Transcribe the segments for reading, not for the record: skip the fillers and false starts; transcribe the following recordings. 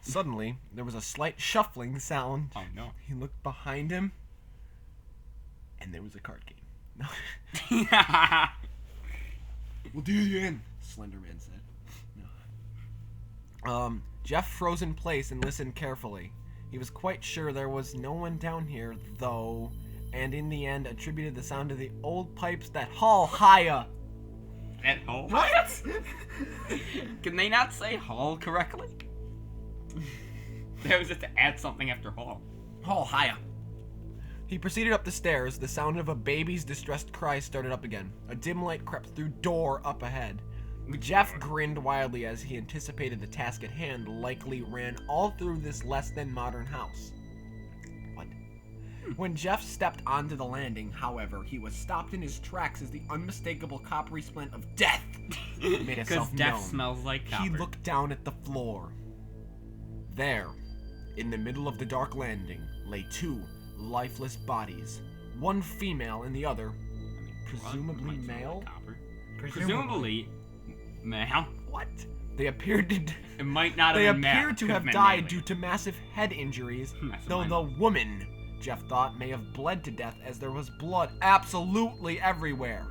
Suddenly, there was a slight shuffling sound. Oh, no. He looked behind him, and there was a card game. No. We'll do you in, Slenderman said. No. Jeff froze in place and listened carefully. He was quite sure there was no one down here, though, and in the end attributed the sound to the old pipes that haul higher. That hall? What? Can they not say hall correctly? That was just to add something after hall. Haul higher. He proceeded up the stairs. The sound of a baby's distressed cry started up again. A dim light crept through door up ahead. Jeff grinned wildly as he anticipated the task at hand likely ran all through this less than modern house. What? When Jeff stepped onto the landing, however, he was stopped in his tracks as the unmistakable coppery splint of death made itself known. Because death smells like copper. He looked down at the floor. There, in the middle of the dark landing, lay two lifeless bodies. One female and the other, presumably male? Presumably male? What? They appeared to... It might not have been male. They appeared to have died due to massive head injuries, though the woman, Jeff thought, may have bled to death as there was blood absolutely everywhere.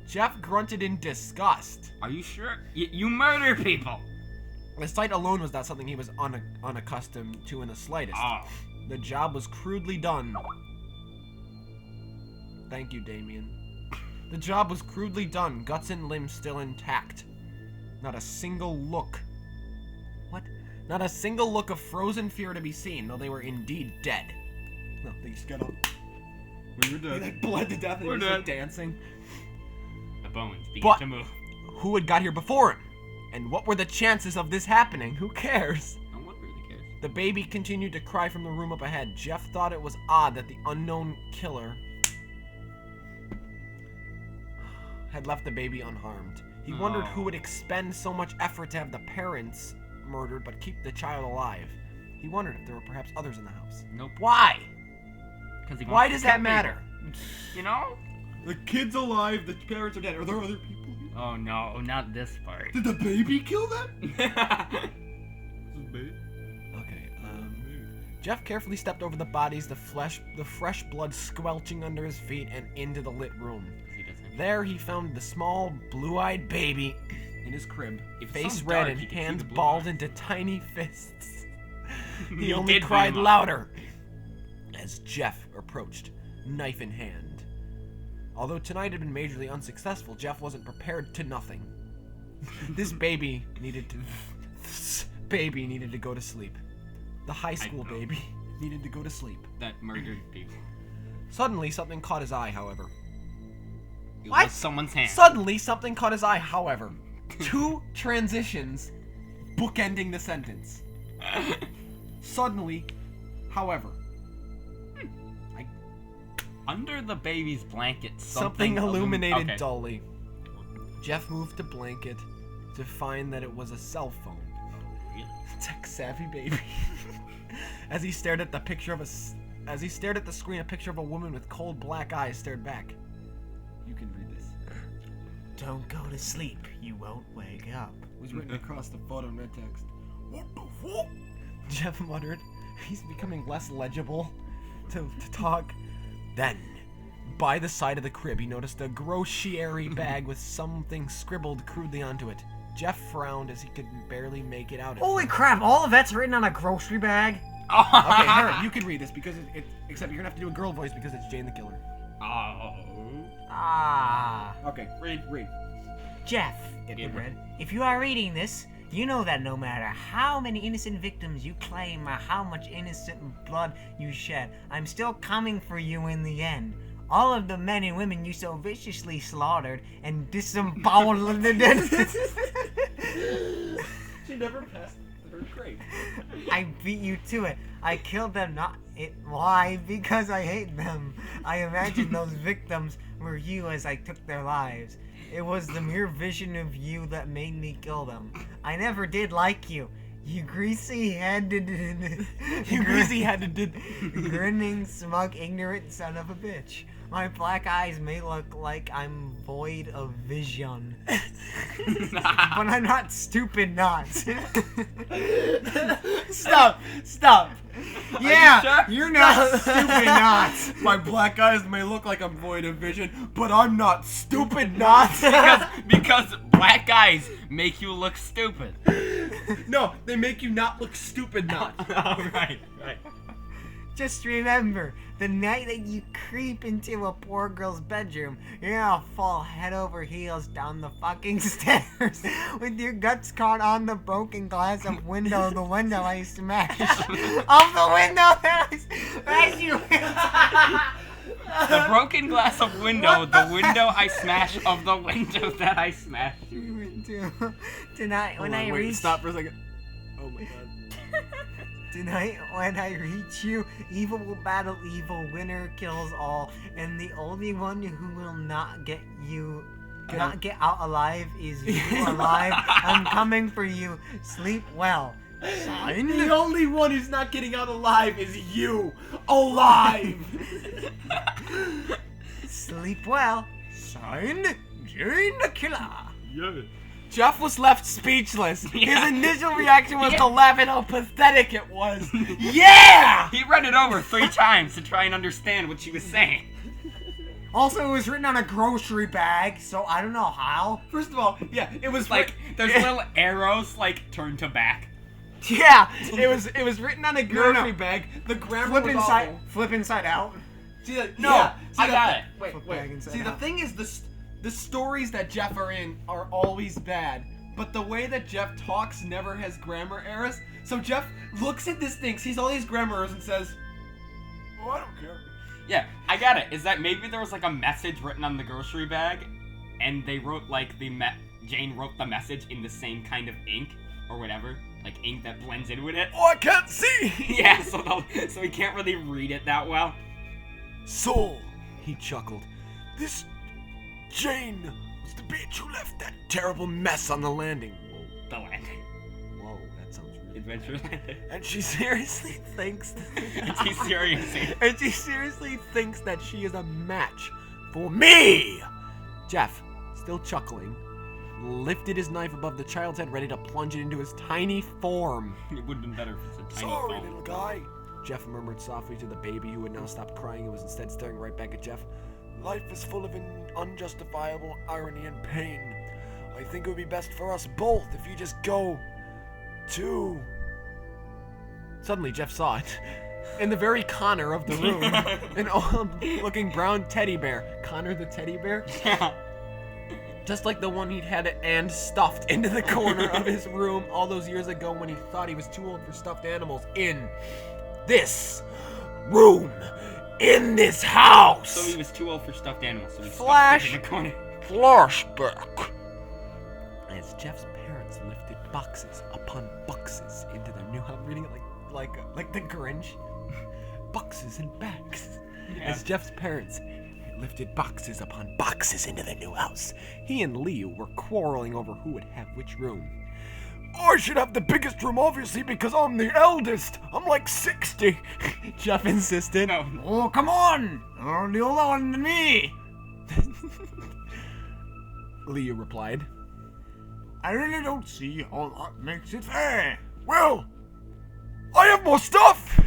Jeff grunted in disgust. Are you sure? You murder people! The sight alone was not something he was unaccustomed to in the slightest. Oh. The job was crudely done. Thank you, Damien. The job was crudely done, guts and limbs still intact. Not a single look. What? Not a single look of frozen fear to be seen, though they were indeed dead. No, they just got up. We're dead. They bled to death and We're just dead. like dancing. The bones began to move. Who had got here before him? And what were the chances of this happening? Who cares? No one really cares. The baby continued to cry from the room up ahead. Jeff thought it was odd that the unknown killer had left the baby unharmed. He wondered who would expend so much effort to have the parents murdered but keep the child alive. He wondered if there were perhaps others in the house. Nope. Why? Why Why does that matter? You know? The kid's alive, the parents are dead. Are there other people here? Oh no, not this part. Did the baby kill them? Baby. Okay, Jeff carefully stepped over the bodies, the fresh blood squelching under his feet and into the lit room. There he found the small, blue-eyed baby in his crib, face red and hands balled into tiny fists. He only cried louder as Jeff approached, knife in hand. Although tonight had been majorly unsuccessful, Jeff wasn't prepared to nothing. This baby needed to go to sleep. The high school baby needed to go to sleep. That murdered people. Suddenly, something caught his eye, however. It was someone's hand. Suddenly, something caught his eye, however. Two transitions bookending the sentence. Suddenly, however. Under the baby's blanket, something illuminated dully. Jeff moved the blanket to find that it was a cell phone. Tech-savvy baby. As he stared at the screen, a picture of a woman with cold black eyes stared back. You can read this. Don't go to sleep. You won't wake up. It was written across the photo in red text. What the fuck? Jeff muttered. He's becoming less legible to talk. Then, by the side of the crib, he noticed a grocery bag with something scribbled crudely onto it. Jeff frowned as he could barely make it out. Holy crap, all of that's written on a grocery bag? Okay, Harry, you can read this because except you're gonna have to do a girl voice because it's Jane the Killer. Okay, read. Jeff, if you are reading this, you know that no matter how many innocent victims you claim or how much innocent blood you shed, I'm still coming for you in the end. All of the men and women you so viciously slaughtered and disemboweled. She never passed the third grade. I beat you to it. I killed them, why? Because I hate them. I imagined those victims were you as I took their lives. It was the mere vision of you that made me kill them. I never did like you. You greasy-headed... grinning, smug, ignorant son of a bitch. My black eyes may look like I'm void of vision. But I'm not stupid, not. Stop. Yeah, sure? you're not stupid, not. My black eyes may look like I'm void of vision, but I'm not stupid, not. because black eyes make you look stupid. No, they make you not look stupid, not. Oh, right. Just remember, the night that you creep into a poor girl's bedroom, you're gonna fall head over heels down the fucking stairs with your guts caught on the broken glass of the window I smashed. Of the window that I smashed you with. The broken glass of window, the window I smashed of the window that I smashed. Tonight when I reach... Stop for a second. Oh my god. Tonight, when I reach you, evil will battle evil, winner kills all, and the only one who will not get out alive is you alive. I'm coming for you. Sleep well. Signed? The only one who's not getting out alive is you. Alive! Sleep well. Signed, Jane the Killer. Yeah. Jeff was left speechless. Yeah. His initial reaction was to laugh at how pathetic it was. Yeah! He read it over 3 times to try and understand what she was saying. Also, it was written on a grocery bag, so I don't know how. First of all, yeah, it was Like, there's little arrows, like, turn to back. Yeah, it was written on a grocery bag. The grammar was awful. Flip inside out. See that? No, yeah, see I got it. Flip bag inside See, the out. thing is, the stories that Jeff are in are always bad, but the way that Jeff talks never has grammar errors. So Jeff looks at this thing, sees all these grammar errors, and says, "Oh, I don't care." Yeah, I got it. Is that maybe there was, like, a message written on the grocery bag, and they wrote, like, Jane wrote the message in the same kind of ink, or whatever? Like, ink that blends in with it? Oh, I can't see. Yeah, so we can't really read it that well. So, he chuckled, this Jane was the bitch who left that terrible mess on the landing. The landing. Whoa, that sounds really... Adventure landing. And she seriously thinks... Is he serious? And she seriously thinks that she is a match for me! Jeff, still chuckling, lifted his knife above the child's head, ready to plunge it into his tiny form. It would have been better if it's a tiny Sorry, phone. little guy. Jeff murmured softly to the baby, who had now stopped crying and was instead staring right back at Jeff. Life is full of unjustifiable irony and pain. I think it would be best for us both if you just go to... Suddenly, Jeff saw it. In the very corner of the room, an old-looking brown teddy bear. Connor the teddy bear? Yeah. Just like the one he'd had and stuffed into the corner of his room all those years ago when he thought he was too old for stuffed animals. In this room. In this house. So he was too old for stuffed animals, so he Flash. stuffed it in the corner. Flashback. As Jeff's parents lifted boxes upon boxes into their new house. I'm reading it like the Grinch. Boxes and bags. Yeah. As Jeff's parents lifted boxes upon boxes into their new house, he and Leo were quarreling over who would have which room. I should have the biggest room, obviously, because I'm the eldest. I'm like 60, Jeff insisted. No. Oh, come on! You're the older one than me! Leo replied. I really don't see how that makes it fair. Well, I have more stuff!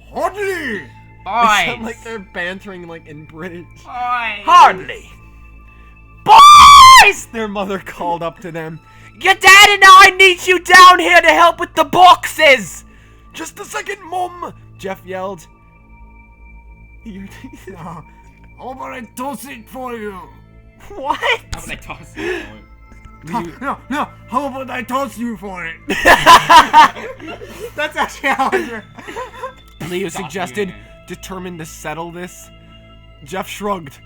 Hardly! They Boys! sound like they're bantering like in British. Boys! Hardly! Boys! Their mother called up to them. Your dad and I need you down here to help with the boxes! Just a second, Mum! Jeff yelled. How about I toss it for you? What? How would I toss it? No, how about I toss you for it? That's actually how it's Leo suggested, determined to settle this. Jeff shrugged.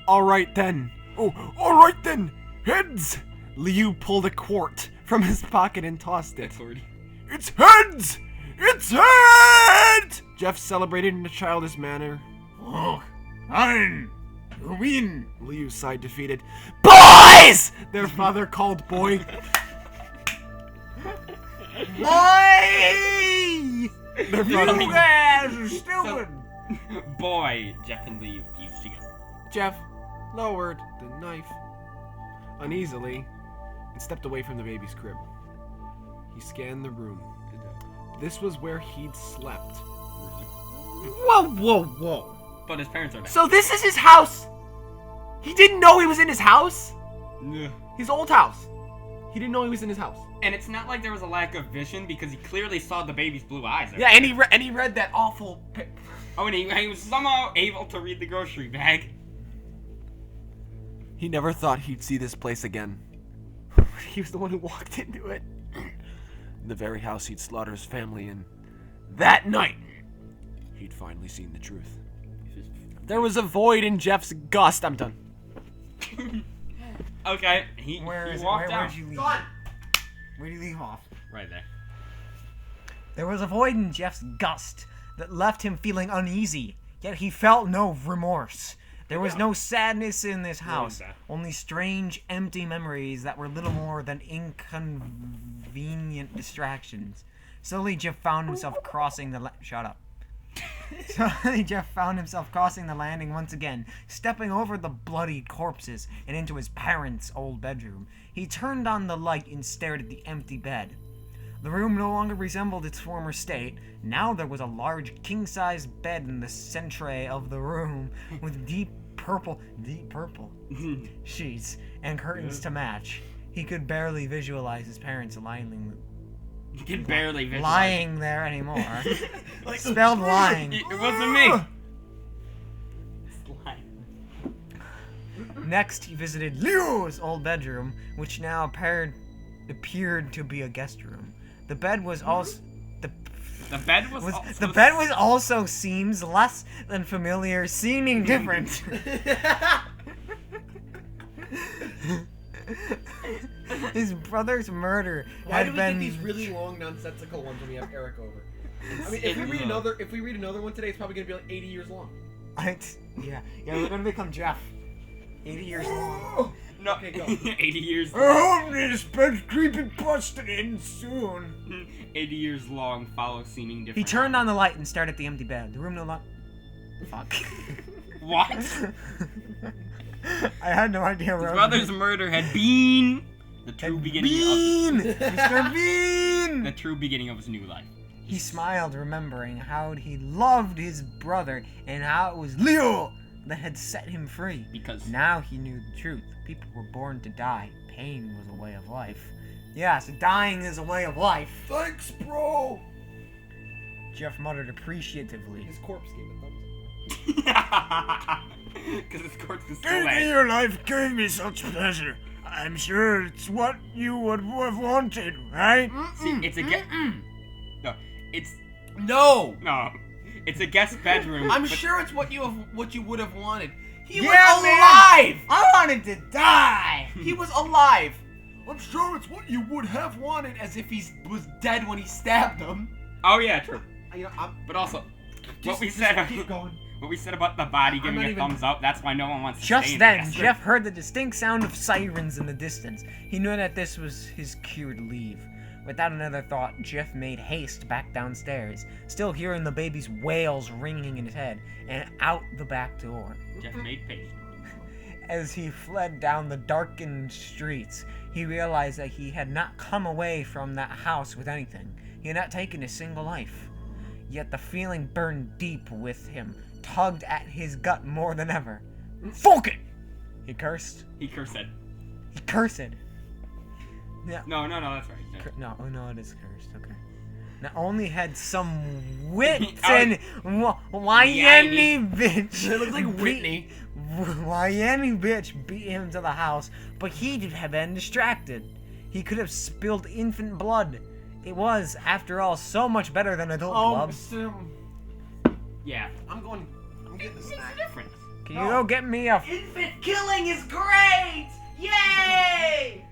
Alright then. Oh, alright then. Heads! Liu pulled a quart from his pocket and tossed it. It's heads! It's heads! Jeff celebrated in a childish manner. Oh, fine. You win. Liu sighed defeated. Boys! Their father called boy. Boy! Their You father. guys are stupid. Boy, Jeff and Lee fused together. Jeff lowered the knife uneasily and stepped away from the baby's crib. He scanned the room. this was where he'd slept. Whoa, whoa, whoa. But his parents are dead. So this is his house? He didn't know he was in his house? Yeah. His old house. He didn't know he was in his house. And it's not like there was a lack of vision because he clearly saw the baby's blue eyes. Yeah, and he read that awful... Oh, and he was somehow able to read the grocery bag. He never thought he'd see this place again. He was the one who walked into it. The very house he'd slaughter his family in. That night, he'd finally seen the truth. There was a void in Jeff's gust. I'm done. Okay, he walked out. Where'd you leave? Where'd you leave off? Right there. There was a void in Jeff's gust that left him feeling uneasy, yet he felt no remorse. There was no sadness in this house, only strange, empty memories that were little more than inconvenient distractions. Slowly, Jeff found himself crossing the Shut up. Slowly, Jeff found himself crossing the landing once again, stepping over the bloodied corpses and into his parents' old bedroom. He turned on the light and stared at the empty bed. The room no longer resembled its former state. Now there was a large king-size bed in the centre of the room, with deep purple sheets and curtains to match. He could barely visualize his parents lying there anymore. Spelled lying. It wasn't me. It's lying. Next, he visited Leo's old bedroom, which now appeared to be a guest room. The bed was also the bed was also seems less than familiar, seeming different. His brother's murder Why had do we been. get these really long, nonsensical ones when we have Eric over? I mean, if we read another one today, it's probably gonna be like 80 years long. Yeah, we're gonna become Jeff. 80 years long. No, Okay, go. 80 years I long. hope this Creepypasta ends soon. 80 years long, follow seeming different. He turned on the light and stared at the empty bed. The room no longer. Fuck. What? I had no idea where His brother's murder had been the true beginning Mr. Bean! the true beginning of his new life. He smiled, remembering how he loved his brother and how it was Leo that had set him free. Because Now he knew the truth. People were born to die. Pain was a way of life. Yes, dying is a way of life. Thanks, bro. Jeff muttered appreciatively. His corpse gave a thumbs because his corpse is still Gave me there. your life, gave me such pleasure. I'm sure it's what you would have wanted, right? See, it's a No, it's No. it's a guest bedroom. I'm but sure it's what you would have wanted. He was Yeah, man. alive. I wanted to die. He was alive. I'm sure it's what you would have wanted, as if he was dead when he stabbed him. Oh yeah, true. You know, But also, just keep going. What we said about the body I'm giving not a even- thumbs up, that's why no one wants to stay Just in then, the guest Jeff heard the distinct sound of sirens in the distance. He knew that this was his cue to leave. Without another thought, Jeff made haste back downstairs, still hearing the baby's wails ringing in his head, and out the back door. room. Jeff made patience. As he fled down the darkened streets, he realized that he had not come away from that house with anything. He had not taken a single life. Yet the feeling burned deep with him, tugged at his gut more than ever. Fuck it! He cursed. He cursed it. He cursed. Yeah. No, that's right. No, it is cursed. Okay. Not only had some wits Oh. and Miami bitch. It looks like Whitney. Miami bitch beat him to the house, but he had been distracted. He could have spilled infant blood. It was, after all, so much better than adult blood. Yeah. I'm getting the snack. Difference. Can you go get me a Infant killing is great! Yay!